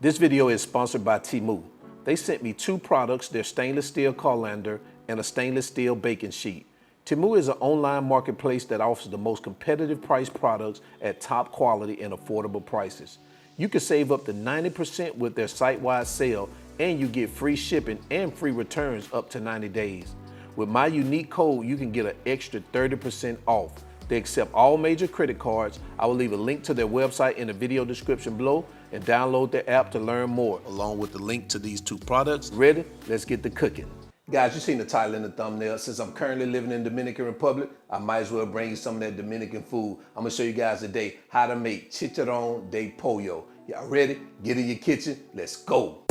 This video is sponsored by TEMU. They sent me two products, their stainless steel colander and a stainless steel baking sheet. TEMU is an online marketplace that offers the most competitive price products at top quality and affordable prices. You can save up to 90% with their site-wide sale, and you get free shipping and free returns up to 90 days. With my unique code, you can get an extra 30% off. They accept all major credit cards. I will leave a link to their website in the video description below, and download their app to learn more, along with the link to these two products. Ready? Let's get to cooking. Guys, you seen the title in the thumbnail. Since I'm currently living in Dominican Republic, I might as well bring you some of that Dominican food. I'm gonna show you guys today how to make chicharrón de pollo. Y'all ready? Get in your kitchen, let's go.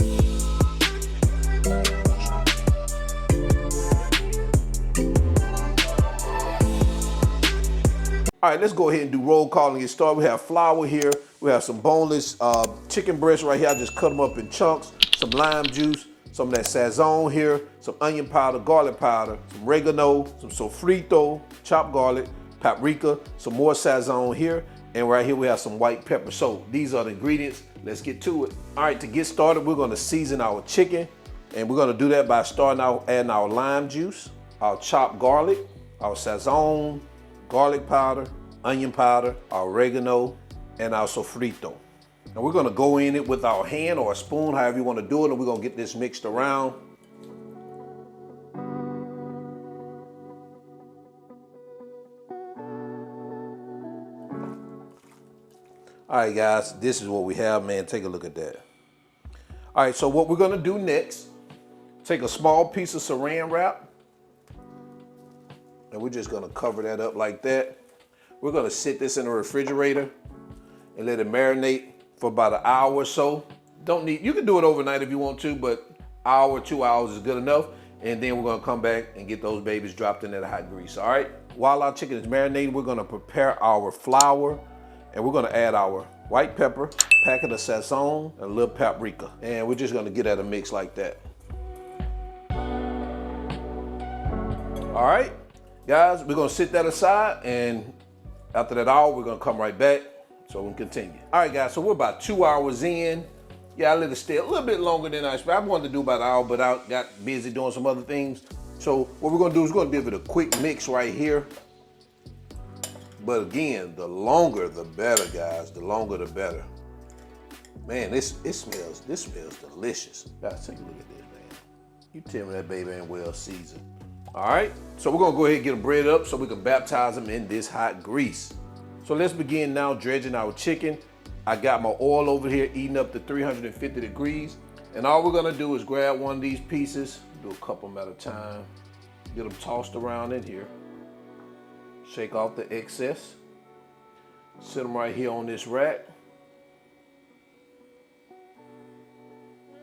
All right, let's go ahead and do roll call and get started. We have flour here. We have some boneless chicken breast right here. I just cut them up in chunks. Some lime juice, some of that sazon here, some onion powder, garlic powder, some oregano, some sofrito, chopped garlic, paprika, some more sazon here, and right here we have some white pepper. So these are the ingredients. Let's get to it. All right, to get started, we're gonna season our chicken, and we're gonna do that by starting out adding our lime juice, our chopped garlic, our sazon, garlic powder, onion powder, our oregano, and our sofrito. And we're gonna go in it with our hand or a spoon, however you wanna do it, and we're gonna get this mixed around. All right, guys, this is what we have, man. Take a look at that. All right, so what we're gonna do next, take a small piece of saran wrap, and we're just gonna cover that up like that. We're gonna sit this in the refrigerator and let it marinate for about an hour or so. You can do it overnight if you want to, but hour, 2 hours is good enough. And then we're gonna come back and get those babies dropped in that hot grease, all right? While our chicken is marinating, we're gonna prepare our flour, and we're gonna add our white pepper, packet of sazon, and a little paprika. And we're just gonna get at a mix like that. All right, guys, we're gonna sit that aside, and after that hour, we're gonna come right back so we can continue. All right, guys, so we're about 2 hours in. Yeah, I let it stay a little bit longer than I expected. I wanted to do about an hour, but I got busy doing some other things. So what we're gonna do is we're gonna give it a quick mix right here. But again, the longer the better, guys. The longer the better. Man, this smells delicious. Guys, take a look at this, man. You tell me that baby ain't well seasoned. All right, so we're gonna go ahead and get them breaded up so we can baptize them in this hot grease. So let's begin now dredging our chicken. I got my oil over here eating up to 350 degrees. And all we're gonna do is grab one of these pieces, do a couple of them at a time, get them tossed around in here. Shake off the excess. Sit them right here on this rack.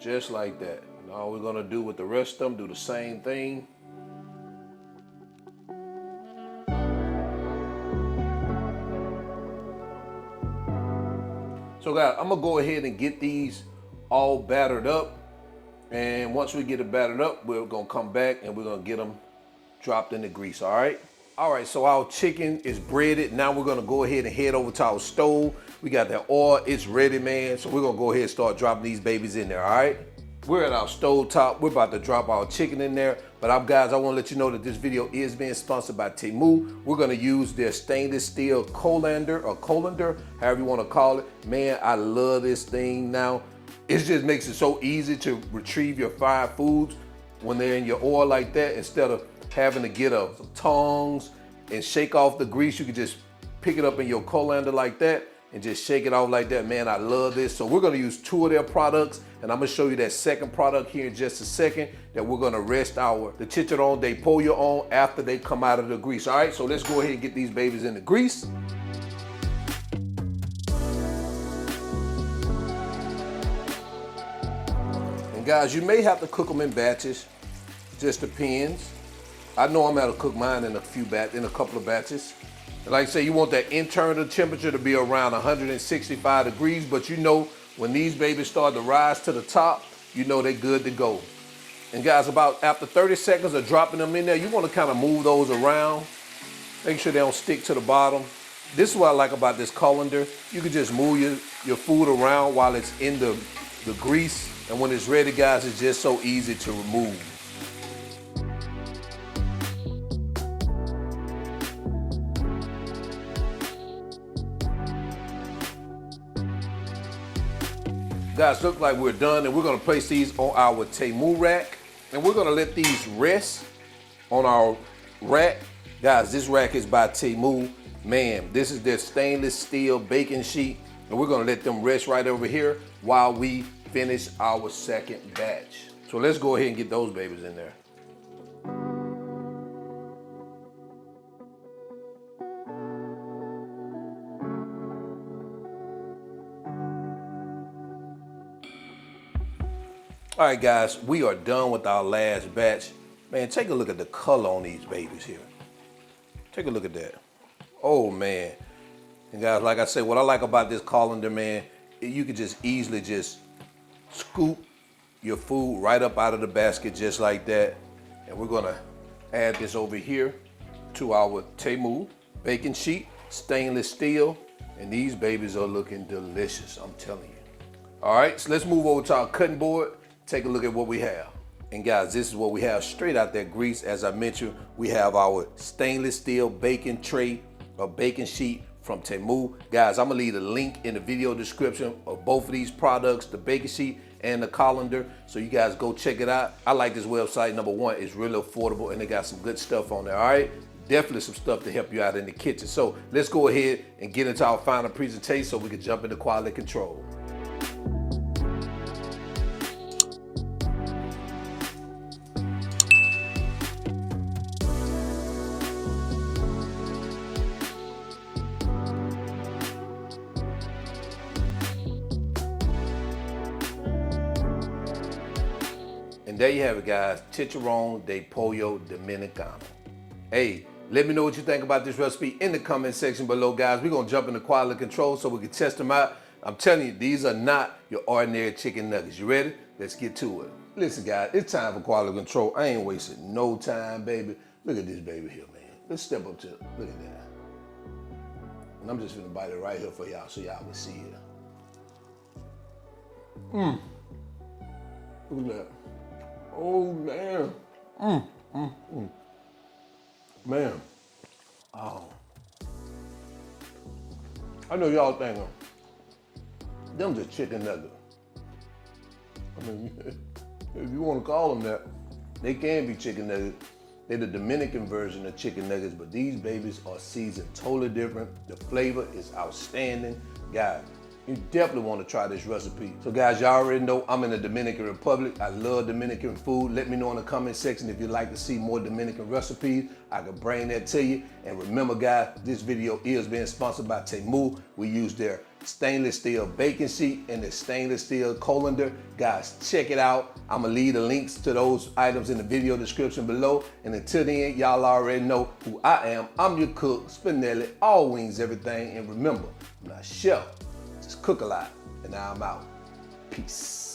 Just like that. And all we're gonna do with the rest of them, do the same thing. So guys, I'm gonna go ahead and get these all battered up. And once we get it battered up, we're gonna come back and we're gonna get them dropped in the grease, all right? All right, so our chicken is breaded. Now we're gonna go ahead and head over to our stove. We got that oil, it's ready, man. So we're gonna go ahead and start dropping these babies in there, all right? We're at our stove top. We're about to drop our chicken in there. But guys, I wanna let you know that this video is being sponsored by TEMU. We're gonna use their stainless steel colander, or colander, however you wanna call it. Man, I love this thing now. It just makes it so easy to retrieve your fried foods when they're in your oil like that. Instead of having to get some tongs and shake off the grease, you can just pick it up in your colander like that and just shake it off like that. Man, I love this. So we're gonna use two of their products, and I'm gonna show you that second product here in just a second that we're gonna rest the chicharrón de pollo on after they come out of the grease. All right, so let's go ahead and get these babies in the grease. And guys, you may have to cook them in batches, just depends. I know I'm gonna cook mine in a couple of batches. And like I say, you want that internal temperature to be around 165 degrees, but you know when these babies start to rise to the top, you know they're good to go. And guys, about after 30 seconds of dropping them in there, you want to kind of move those around, make sure they don't stick to the bottom. This is what I like about this colander. You can just move your food around while it's in the the grease. And when it's ready, guys, it's just so easy to remove. Guys, look like we're done, and we're gonna place these on our TEMU rack, and we're gonna let these rest on our rack. Guys, this rack is by TEMU. Man, this is their stainless steel baking sheet, and we're gonna let them rest right over here while we finish our second batch. So let's go ahead and get those babies in there. All right, guys, we are done with our last batch. Man, take a look at the color on these babies here. Take a look at that. Oh, man. And guys, like I said, what I like about this colander, man, you can just easily just scoop your food right up out of the basket just like that. And we're gonna add this over here to our TEMU baking sheet, stainless steel, and these babies are looking delicious, I'm telling you. All right, so let's move over to our cutting board. Take a look at what we have. And guys, this is what we have straight out that grease. As I mentioned, we have our stainless steel baking tray or baking sheet from TEMU. Guys, I'm gonna leave a link in the video description of both of these products, the baking sheet and the colander, so you guys go check it out. I like this website. Number one, it's really affordable and they got some good stuff on there, all right? Definitely some stuff to help you out in the kitchen. So let's go ahead and get into our final presentation so we can jump into quality control. And there you have it, guys. Chicharrones de pollo Dominicano. Hey, let me know what you think about this recipe in the comment section below, guys. We're gonna jump into quality control so we can test them out. I'm telling you, these are not your ordinary chicken nuggets. You ready? Let's get to it. Listen, guys, it's time for quality control. I ain't wasting no time, baby. Look at this baby here, man. Let's step up to it. Look at that. And I'm just gonna bite it right here for y'all so y'all can see it. Look at that. Oh, man. Man. Oh. I know y'all thinking, them just chicken nuggets. I mean, if you want to call them that, they can be chicken nuggets. They're the Dominican version of chicken nuggets, but these babies are seasoned totally different. The flavor is outstanding. Guys, you definitely want to try this recipe. So guys, y'all already know I'm in the Dominican Republic. I love Dominican food. Let me know in the comment section if you'd like to see more Dominican recipes. I can bring that to you. And remember, guys, this video is being sponsored by TEMU. We use their stainless steel baking sheet and the stainless steel colander. Guys, check it out. I'm gonna leave the links to those items in the video description below. And until then, y'all already know who I am. I'm your cook, Spinelli, all wings, everything. And remember, I'm not a chef. Just cook a lot, and now I'm out. Peace.